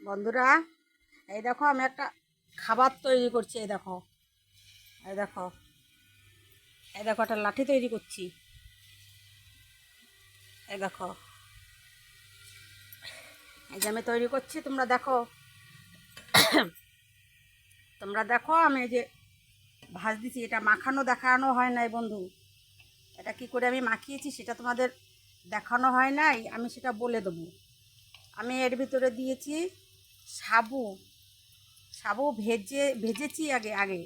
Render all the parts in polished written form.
বন্ধুরা, এই দেখো আমি একটা খাবার তৈরি করছি। এই দেখো, এই দেখো, এই দেখো একটা লাঠি তৈরি করছি। এই দেখো, এই যে আমি তৈরি করছি, তোমরা দেখো। তোমরা দেখো আমি এই যে ভাজ দিছি। এটা মাখানো দেখানো হয় নাই বন্ধু। এটা কি করে আমি মাখিয়েছি সেটা তোমাদের দেখানো হয় নাই, আমি সেটা বলে দেবো। আমি এর ভিতরে দিয়েছি সাবু। সাবু ভেজেছি আগে আগে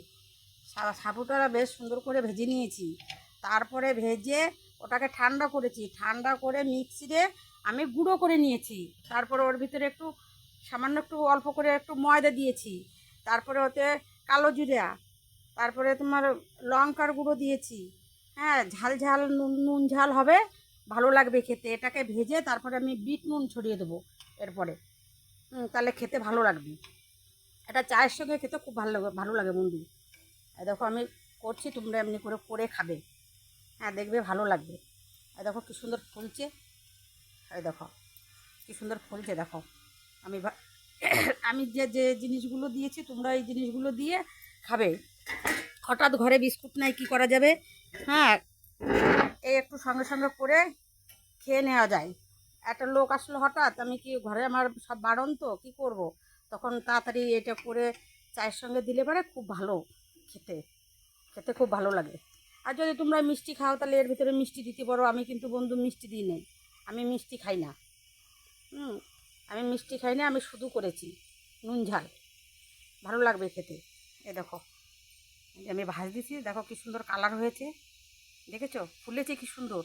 সাবুটা বেশ সুন্দর করে ভেজে নিয়েছি। তারপরে ভেজে ওটাকে ঠান্ডা করেছি, ঠান্ডা করে মিক্সিতে আমি গুঁড়ো করে নিয়েছি। তারপরে ওর ভিতরে একটু সামান্য একটু অল্প করে একটু ময়দা দিয়েছি। তারপরে ওতে কালো জিরা, তারপরে তোমার লঙ্কার গুঁড়ো দিয়েছি। হ্যাঁ, ঝাল ঝাল নুন নুন ঝাল হবে, ভালো লাগবে খেতে। এটাকে ভেজে তারপরে আমি বিট নুন ছড়িয়ে দেবো এরপরে। তাহলে খেতে ভালো লাগবে। এটা চায়ের সঙ্গে খেতে খুব ভালো লাগে বন্ধু। এই দেখো আমি করছি, তোমরা এমনি করে করে খাবে। হ্যাঁ, দেখবে ভালো লাগবে। এই দেখো কী সুন্দর ফুলছে। এই দেখো কী সুন্দর ফুলছে, দেখো। আমি আমি যে যে জিনিসগুলো দিয়েছি তোমরা এই জিনিসগুলো দিয়ে খাবে। হঠাৎ ঘরে বিস্কুট নাই, কি করা যাবে? হ্যাঁ, এই একটু সঙ্গে সঙ্গে করে খেয়ে নেওয়া যায়। একটা লোক আসলো হঠাৎ, আমি কি ঘরে আমার সব বারণ, তো কী করব? তখন তাড়াতাড়ি এটা করে চায়ের সঙ্গে দিলে পরে খুব ভালো খেতে। খেতে খুব ভালো লাগে। আর যদি তোমরা মিষ্টি খাও তাহলে এর ভিতরে মিষ্টি দিতে পারো। আমি কিন্তু বন্ধু মিষ্টি দিই নেই, আমি মিষ্টি খাই না। হুম, আমি মিষ্টি খাই না, আমি শুধু করেছি নুন ঝাল। ভালো লাগবে খেতে। এ দেখো, আমি ভাজ দিছি, দেখো কী সুন্দর কালার হয়েছে। দেখেছো ফুলেছে কী সুন্দর।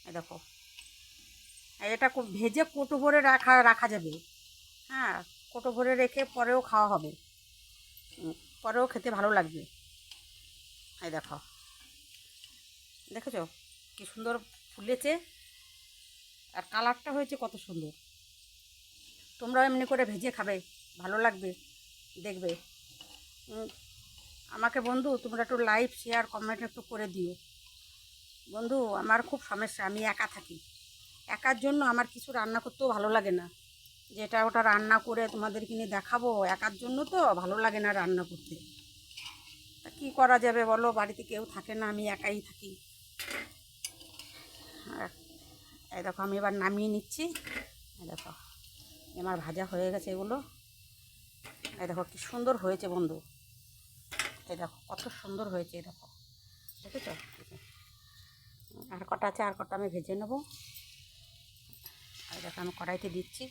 এ দেখো, এটা ভেজে কোটো ভরে রাখা যাবে। হ্যাঁ, কোটো ভরে রেখে পরেও খাওয়া হবে। পরেও খেতে ভালো লাগবে। এই দেখো, দেখেছো কী সুন্দর ফুলেছে, আর কালারটা হয়েছে কত সুন্দর। তোমরাও এমনি করে ভেজে খাবে, ভালো লাগবে দেখবে। আমাকে বন্ধু তোমরা একটু লাইক শেয়ার কমেন্ট একটু করে দিও বন্ধু। আমার খুব সমস্যা, আমি একা থাকি। একার জন্য আমার কিছু রান্না করতেও ভালো লাগে না। যেটা ওটা রান্না করে তোমাদের কিনে দেখাবো, একার জন্য তো ভালো লাগে না রান্না করতে। তা কী করা যাবে বলো, বাড়িতে কেউ থাকে না, আমি একাই থাকি। এই দেখো আমি এবার নামিয়ে নিচ্ছি। এই দেখো আমার ভাজা হয়ে গেছে এগুলো। এই দেখো কী সুন্দর হয়েছে বন্ধু। এই দেখো কত সুন্দর হয়েছে, এই দেখো, দেখেছো? আর কটা আছে, আর কটা আমি ভেজে নেবো। এই দেখো আমি কড়াইতে দিচ্ছি।